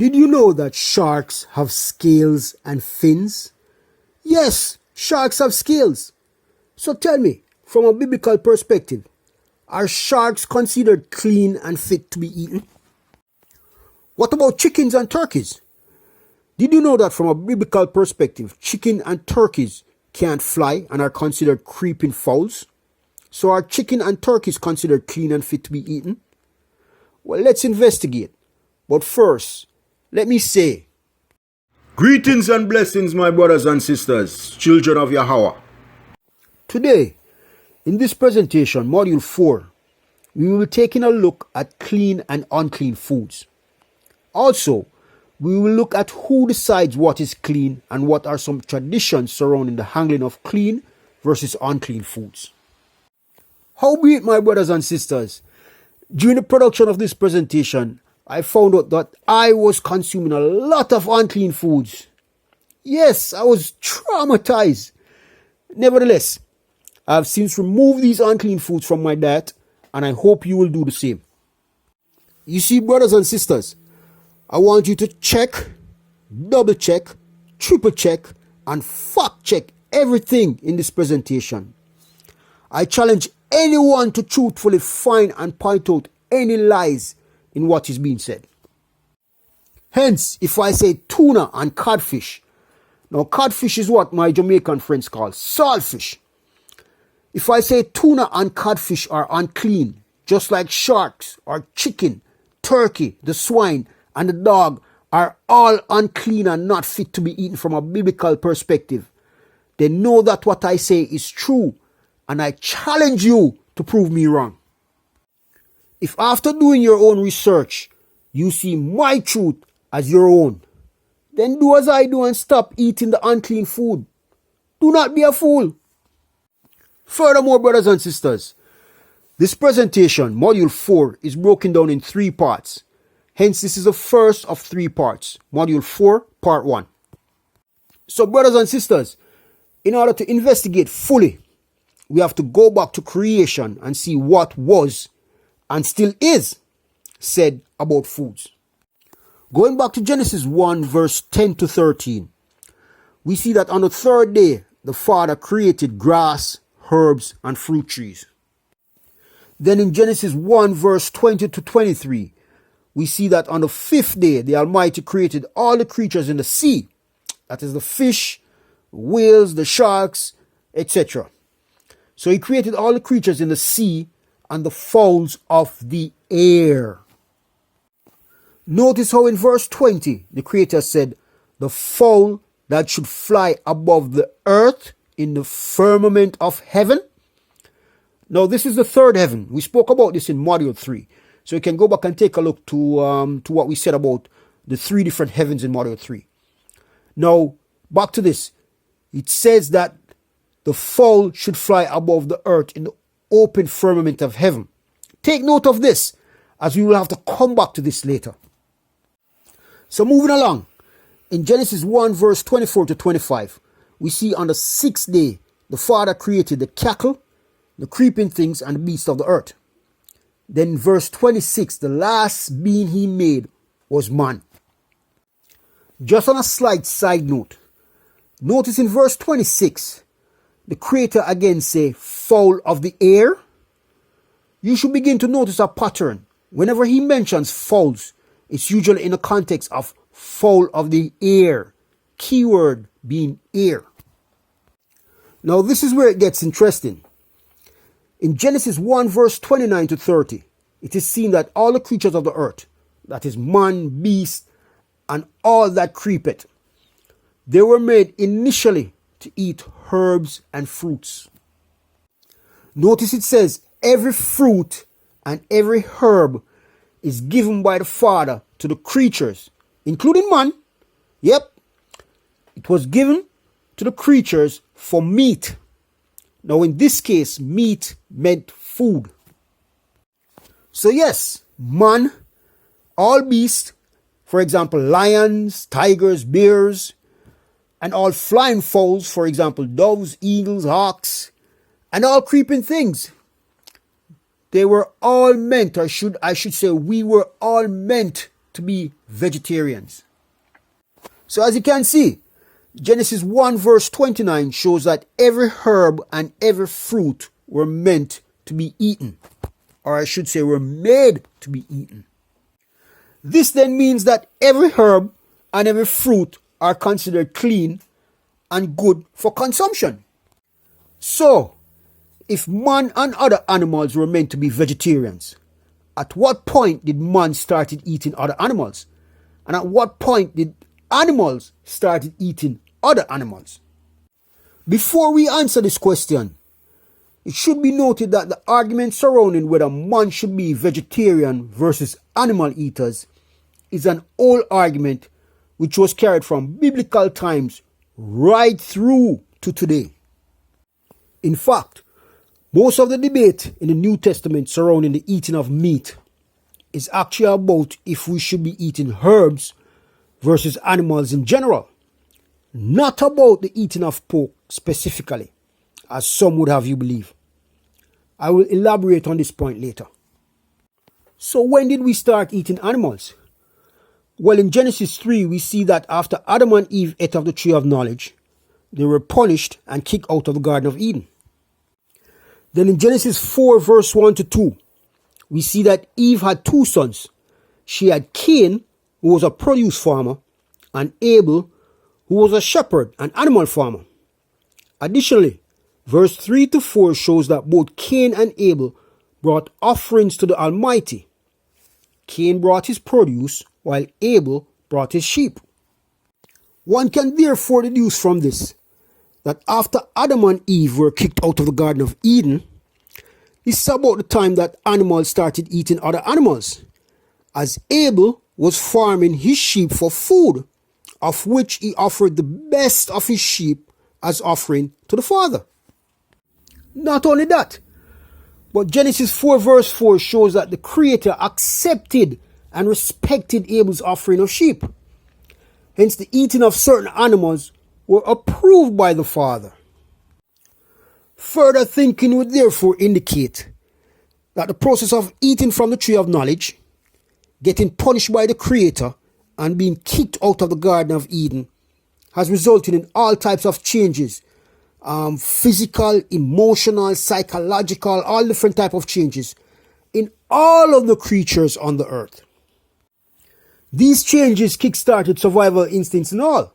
Did you know that sharks have scales and fins? Yes, sharks have scales. So tell me, from a biblical perspective, are sharks considered clean and fit to be eaten? What about chickens and turkeys? Did you know that from a biblical perspective, chicken and turkeys can't fly and are considered creeping fowls? So are chicken and turkeys considered clean and fit to be eaten? Well, let's investigate. But first, let me say, greetings and blessings, my brothers and sisters, children of Yahweh. Today, in this presentation, Module 4, we will be taking a look at clean and unclean foods. Also, we will look at who decides what is clean and what are some traditions surrounding the handling of clean versus unclean foods. Howbeit, my brothers and sisters, during the production of this presentation, I found out that I was consuming a lot of unclean foods. Yes, I was traumatized. Nevertheless, I have since removed these unclean foods from my diet, and I hope you will do the same. You see, brothers and sisters, I want you to check, double check, triple check, and fact check everything in this presentation. I challenge anyone to truthfully find and point out any lies in what is being said. Hence, if I say tuna and codfish, now codfish is what my Jamaican friends call saltfish. If I say tuna and codfish are unclean, just like sharks or chicken, turkey, the swine, and the dog are all unclean and not fit to be eaten from a biblical perspective, then know that what I say is true, and I challenge you to prove me wrong. If after doing your own research, you see my truth as your own, then do as I do and stop eating the unclean food. Do not be a fool. Furthermore, brothers and sisters, this presentation, Module 4, is broken down in 3 parts. Hence, this is the first of 3 parts. Module 4, Part 1. So, brothers and sisters, in order to investigate fully, we have to go back to creation and see what was and still is said about foods. Going back to Genesis 1 verse 10 to 13, we see that on the 3rd day, the Father created grass, herbs, and fruit trees. Then in Genesis 1 verse 20 to 23, we see that on the 5th day, the Almighty created all the creatures in the sea. That is the fish, whales, the sharks, etc. So he created all the creatures in the sea and the fowls of the air. Notice how in verse 20, the Creator said, the fowl that should fly above the earth in the firmament of heaven. Now this is the 3rd heaven. We spoke about this in Module 3. So you can go back and take a look to what we said about the 3 different heavens in Module 3. Now, back to this. It says that the fowl should fly above the earth in the open firmament of heaven. Take note of this, as we will have to come back to this later. So moving along, in Genesis 1 verse 24 to 25, we see on the 6th day, the Father created the cattle, the creeping things, and the beasts of the earth. Then in verse 26, the last being he made was man. Just on a slight side note, notice in verse 26, the Creator again say, fowl of the air. You should begin to notice a pattern. Whenever he mentions fowls, it's usually in the context of fowl of the air. Keyword being air. Now this is where it gets interesting. In Genesis 1 verse 29 to 30, it is seen that all the creatures of the earth, that is man, beast, and all that creepeth, they were made initially to eat herbs and fruits. Notice it says every fruit and every herb is given by the Father to the creatures, including man. Yep, it was given to the creatures for meat. Now in this case, meat meant food. So yes, man, all beasts, for example, lions, tigers, bears, and all flying fowls, for example, doves, eagles, hawks, and all creeping things. They were all meant, or I should say, we were all meant to be vegetarians. So as you can see, Genesis 1 verse 29 shows that every herb and every fruit were meant to be eaten. Or I should say were made to be eaten. This then means that every herb and every fruit are considered clean and good for consumption. So, if man and other animals were meant to be vegetarians, at what point did man started eating other animals? And at what point did animals started eating other animals? Before we answer this question, it should be noted that the argument surrounding whether man should be vegetarian versus animal eaters is an old argument which was carried from biblical times right through to today. In fact, most of the debate in the New Testament surrounding the eating of meat is actually about if we should be eating herbs versus animals in general, not about the eating of pork specifically, as some would have you believe. I will elaborate on this point later. So when did we start eating animals? Well, in Genesis 3, we see that after Adam and Eve ate of the tree of knowledge, they were punished and kicked out of the Garden of Eden. Then in Genesis 4 verse 1 to 2, we see that Eve had two sons. She had Cain, who was a produce farmer, and Abel, who was a shepherd, an animal farmer. Additionally, verse 3 to 4 shows that both Cain and Abel brought offerings to the Almighty. Cain brought his produce, while Abel brought his sheep. One can therefore deduce from this that after Adam and Eve were kicked out of the Garden of Eden, this is about the time that animals started eating other animals, as Abel was farming his sheep for food, of which he offered the best of his sheep as offering to the Father. Not only that, but Genesis 4 verse 4 shows that the Creator accepted and respected Abel's offering of sheep. Hence the eating of certain animals were approved by the Father. Further thinking would therefore indicate that the process of eating from the tree of knowledge, getting punished by the Creator, and being kicked out of the Garden of Eden has resulted in all types of changes, physical, emotional, psychological, all different types of changes in all of the creatures on the earth. These changes kick-started survival instincts and all,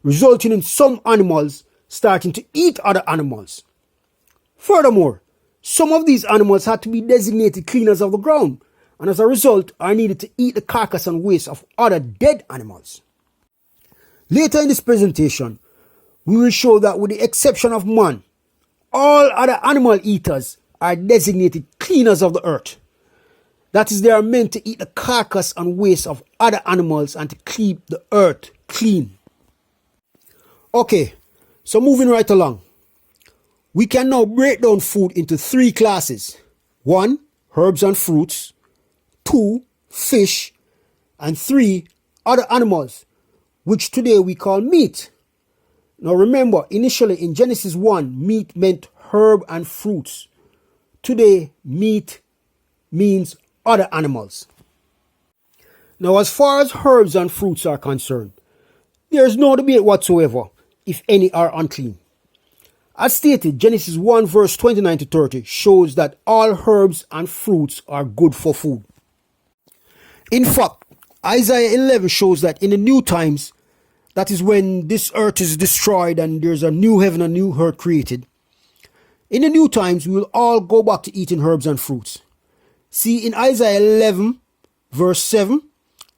resulting in some animals starting to eat other animals. Furthermore, some of these animals had to be designated cleaners of the ground, and as a result are needed to eat the carcass and waste of other dead animals. Later in this presentation, we will show that with the exception of man, all other animal eaters are designated cleaners of the earth. That is, they are meant to eat the carcass and waste of other animals and to keep the earth clean. Okay, so moving right along. We can now break down food into three classes. 1, herbs and fruits. 2, fish. And 3, other animals, which today we call meat. Now remember, initially in Genesis 1, meat meant herb and fruits. Today, meat means other animals. Now, as far as herbs and fruits are concerned, there is no debate whatsoever if any are unclean. As stated, Genesis 1 verse 29 to 30 shows that all herbs and fruits are good for food. In fact, Isaiah 11 shows that in the new times, that is when this earth is destroyed and there's a new heaven and new earth created. In the new times, we will all go back to eating herbs and fruits. See, in Isaiah 11 verse 7,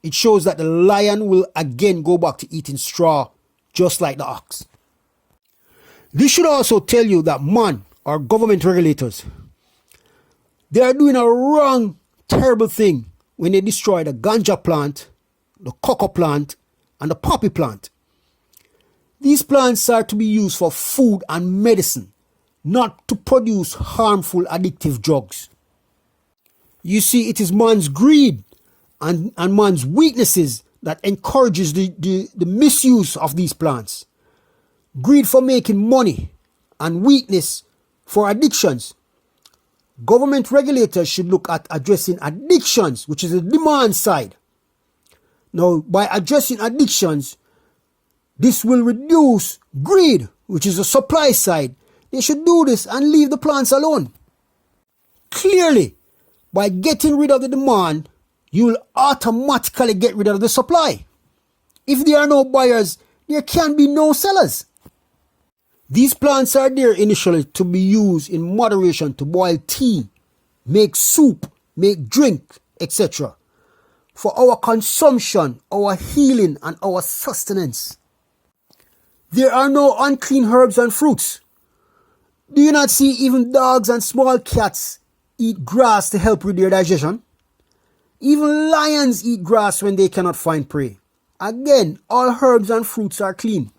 it shows that the lion will again go back to eating straw, just like the ox. This should also tell you that man, or government regulators, they are doing a wrong, terrible thing when they destroy the ganja plant, the cocoa plant, and the poppy plant. These plants are to be used for food and medicine, not to produce harmful addictive drugs. You see, it is man's greed and man's weaknesses that encourages the misuse of these plants. Greed for making money and weakness for addictions. Government regulators should look at addressing addictions, which is the demand side. Now, by addressing addictions, this will reduce greed, which is the supply side. They should do this and leave the plants alone. Clearly, by getting rid of the demand, you will automatically get rid of the supply. If there are no buyers, there can be no sellers. These plants are there initially to be used in moderation to boil tea, make soup, make drink, etc. for our consumption, our healing, and our sustenance. There are no unclean herbs and fruits. Do you not see even dogs and small cats eat grass to help with their digestion? Even lions eat grass when they cannot find prey. Again, all herbs and fruits are clean.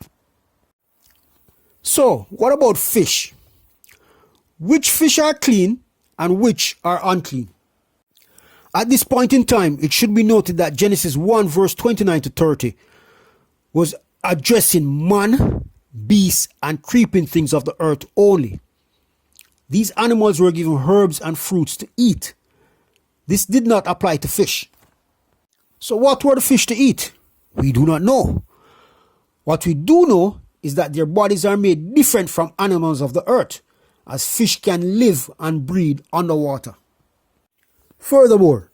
So, what about fish? Which fish are clean and which are unclean? At this point in time, it should be noted that Genesis 1 verse 29 to 30 was addressing man, beasts, and creeping things of the earth only. These animals were given herbs and fruits to eat. This did not apply to fish. So what were the fish to eat? We do not know. What we do know is that their bodies are made different from animals of the earth, as fish can live and breathe underwater. Furthermore,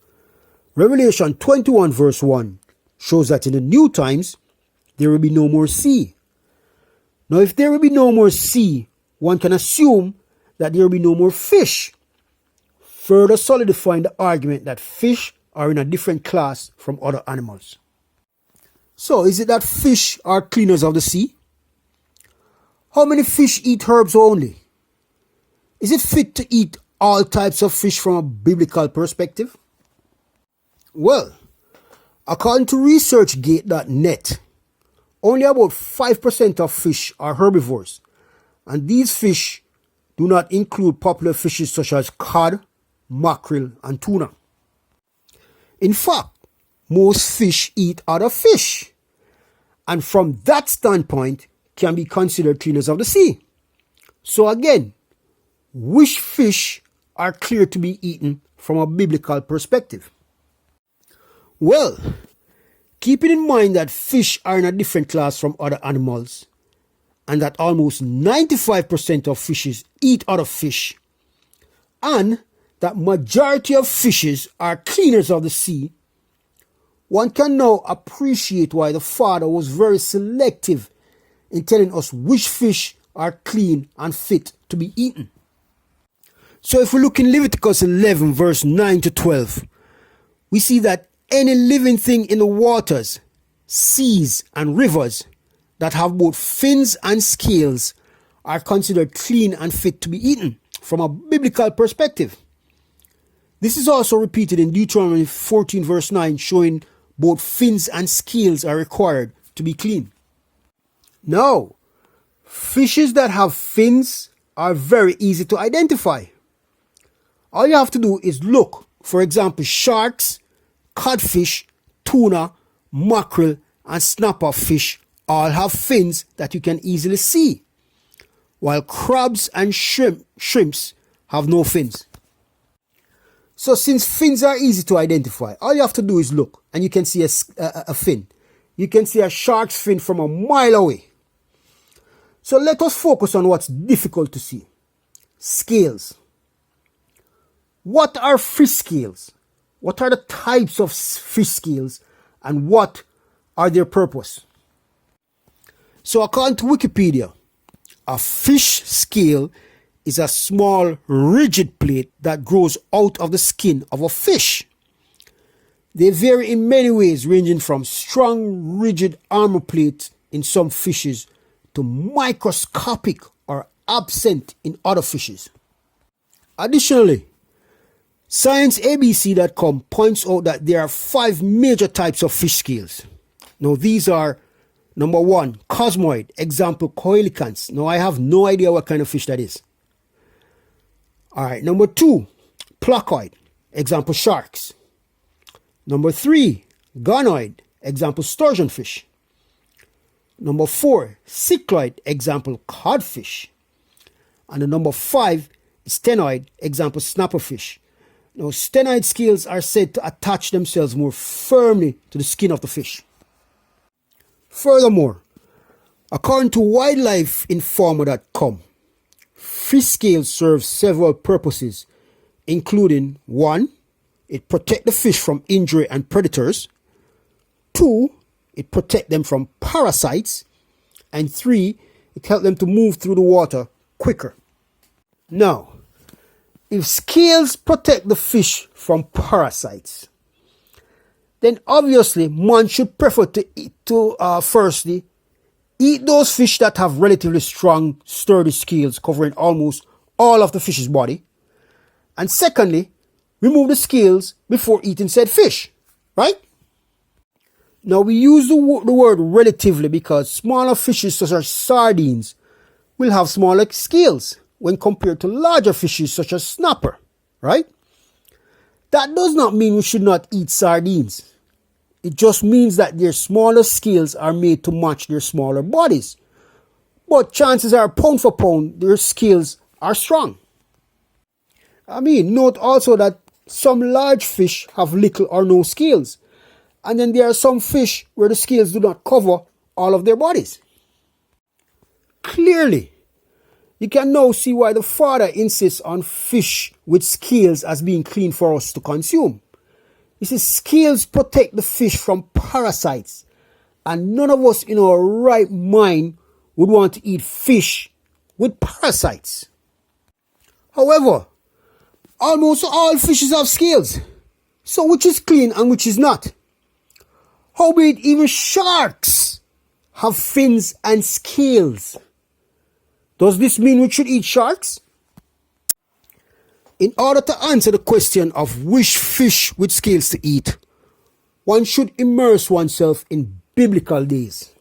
Revelation 21 verse 1 shows that in the new times, there will be no more sea. Now, if there will be no more sea, one can assume that there will be no more fish, further solidifying the argument that fish are in a different class from other animals. So, is it that fish are cleaners of the sea? How many fish eat herbs only? Is it fit to eat all types of fish from a biblical perspective? Well, according to ResearchGate.net, only about 5% of fish are herbivores, and these fish do not include popular fishes such as cod, mackerel, and tuna. In fact, most fish eat other fish, and from that standpoint can be considered cleaners of the sea. So again, which fish are clear to be eaten from a biblical perspective? Well, keeping in mind that fish are in a different class from other animals, and that almost 95% of fishes eat other fish, and that majority of fishes are cleaners of the sea, one can now appreciate why the Father was very selective in telling us which fish are clean and fit to be eaten. So if we look in Leviticus 11 verse 9 to 12, we see that any living thing in the waters, seas, and rivers that have both fins and scales are considered clean and fit to be eaten from a biblical perspective. This is also repeated in Deuteronomy 14 verse 9, showing both fins and scales are required to be clean. Now, fishes that have fins are very easy to identify. All you have to do is look. For example, sharks, codfish, tuna, mackerel, and snapper fish all have fins that you can easily see, while crabs and shrimps have no fins. So since fins are easy to identify, all you have to do is look and you can see a fin. You can see a shark's fin from a mile away. So let us focus on what's difficult to see. Scales. What are fish scales? What are the types of fish scales and what are their purpose? So according to Wikipedia, a fish scale is a small rigid plate that grows out of the skin of a fish. They vary in many ways, ranging from strong rigid armor plates in some fishes to microscopic or absent in other fishes. Additionally, ScienceABC.com points out that there are 5 major types of fish scales. Now these are: number 1, cosmoid, example coelicans. Now I have no idea what kind of fish that is. Alright, number 2, placoid, example sharks. Number 3, gonoid, example sturgeonfish. Number 4, cycloid, example codfish. And the number 5, stenoid, example snapperfish. Now, stenoid scales are said to attach themselves more firmly to the skin of the fish. Furthermore, according to wildlifeinformer.com, fish scales serve several purposes, including 1. It protects the fish from injury and predators. 2. It protects them from parasites. And 3. It helps them to move through the water quicker. Now, if scales protect the fish from parasites, then obviously one should prefer to firstly eat those fish that have relatively strong, sturdy scales covering almost all of the fish's body. And secondly, remove the scales before eating said fish, right? Now, we use the word relatively because smaller fishes such as sardines will have smaller scales when compared to larger fishes such as snapper, right? That does not mean we should not eat sardines. It just means that their smaller scales are made to match their smaller bodies. But chances are, pound for pound, their scales are strong. Note also that some large fish have little or no scales. And then there are some fish where the scales do not cover all of their bodies. Clearly, you can now see why the Father insists on fish with scales as being clean for us to consume. He says scales protect the fish from parasites, and none of us in our right mind would want to eat fish with parasites. However, almost all fishes have scales, so which is clean and which is not? Howbeit even sharks have fins and scales. Does this mean we should eat sharks? In order to answer the question of which fish with scales to eat, one should immerse oneself in biblical days.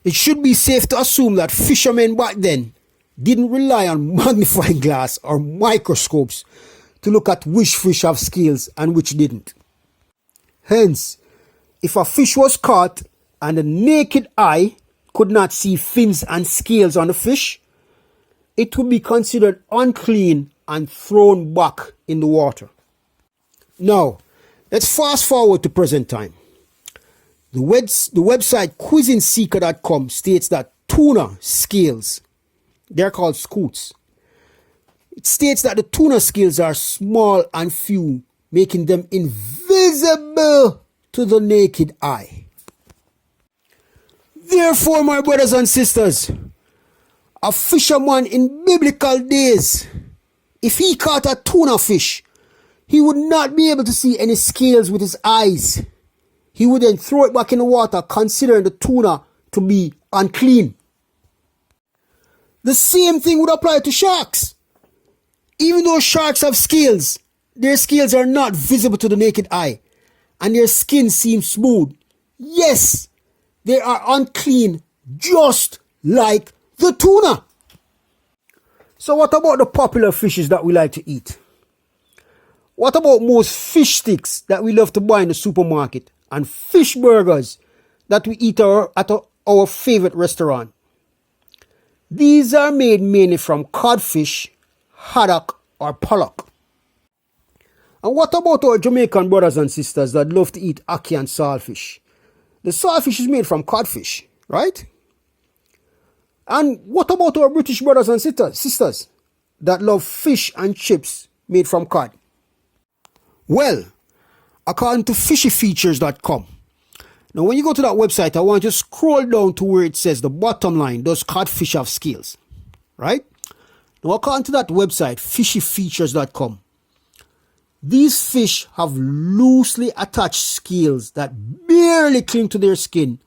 It should be safe to assume that fishermen back then didn't rely on magnifying glass or microscopes to look at which fish have scales and which didn't. Hence, if a fish was caught and the naked eye could not see fins and scales on the fish, it would be considered unclean and thrown back in the water. Now, let's fast forward to present time. The website cuisineseeker.com states that tuna scales, they're called scutes. It states that the tuna scales are small and few, making them invisible to the naked eye. Therefore, my brothers and sisters, a fisherman in biblical days, if he caught a tuna fish, he would not be able to see any scales with his eyes. He would then throw it back in the water, considering the tuna to be unclean. The same thing would apply to sharks. Even though sharks have scales, their scales are not visible to the naked eye, and their skin seems smooth. Yes, they are unclean, just like the tuna. So what about the popular fishes that we like to eat? What about most fish sticks that we love to buy in the supermarket and fish burgers that we eat at our favorite restaurant? These are made mainly from codfish, haddock or pollock. And what about our Jamaican brothers and sisters that love to eat ackee and saltfish? The saltfish is made from codfish, right? And what about our British brothers and sisters that love fish and chips made from cod? Well, according to fishyfeatures.com, now when you go to that website, I want you to scroll down to where it says the bottom line, does codfish have scales? Right? Now according to that website, fishyfeatures.com, these fish have loosely attached scales that barely cling to their skin,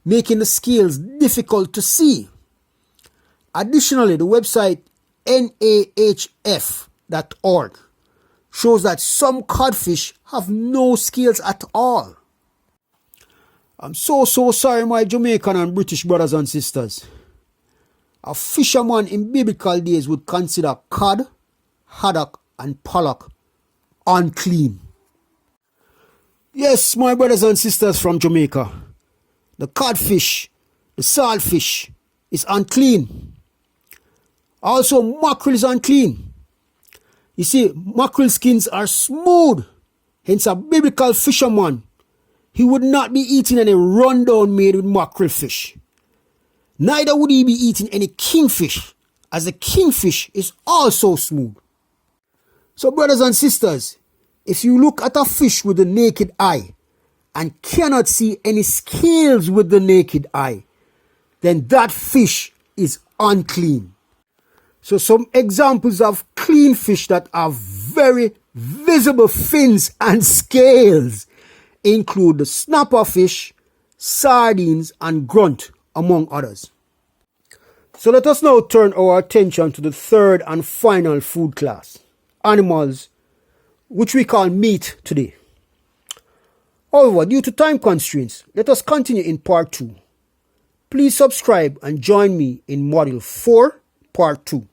making the scales difficult to see. Additionally, the website nahf.org shows that some codfish have no scales at all. I'm so sorry, my Jamaican and British brothers and sisters. A fisherman in biblical days would consider cod, haddock and pollock unclean. Yes, my brothers and sisters from Jamaica, the codfish, the saltfish is unclean. Also, mackerel is unclean. You see, mackerel skins are smooth. Hence a biblical fisherman, he would not be eating any rundown made with mackerel fish. Neither would he be eating any kingfish, as the kingfish is also smooth. So brothers and sisters, if you look at a fish with the naked eye and cannot see any scales with the naked eye, then that fish is unclean. So some examples of clean fish that have very visible fins and scales include the snapper fish, sardines, and grunt, among others. So let us now turn our attention to the third and final food class, animals, which we call meat today. However, due to time constraints, let us continue in part 2. Please subscribe and join me in Module 4, Part 2.